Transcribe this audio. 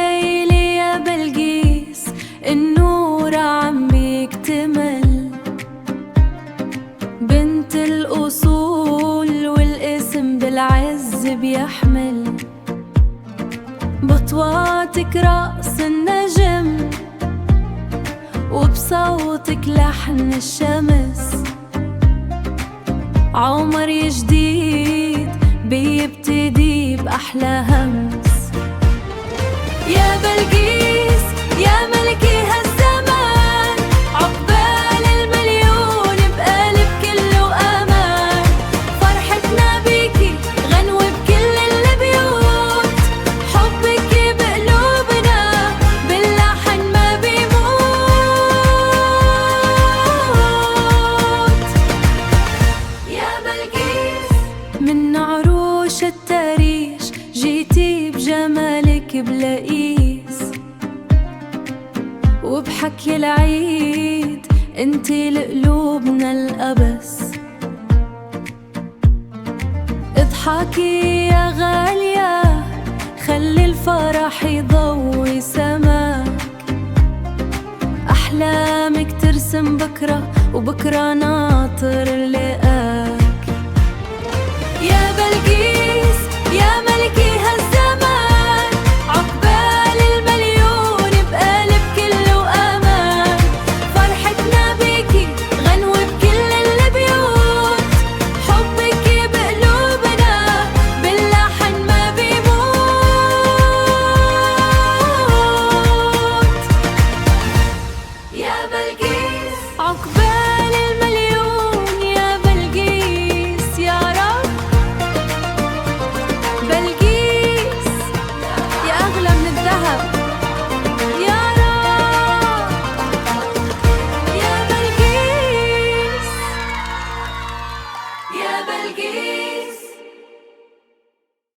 الليلة يا بلقيس النور عم بيكتمل، بنت الأصول والاسم بالعز بيحمل، بطواتك رأس النجم وبصوتك لحن الشمس، عمر جديد بيبتدي بأحلى همس. يا بلقيس يا ملكي هالزمان، عقبال المليون بقلب كله أمان، فرحتنا بيكي غنوة بكل البيوت، حبك بقلوبنا باللحن ما بيموت. يا بلقيس من عروش التاريخ جيتي بجمالك بلقيس، وبحكي العيد انتي لقلوبنا الأبس، اضحكي يا غالية خلي الفرح يضوي سماك، أحلامك ترسم بكرة وبكرة ناطر اللقاء.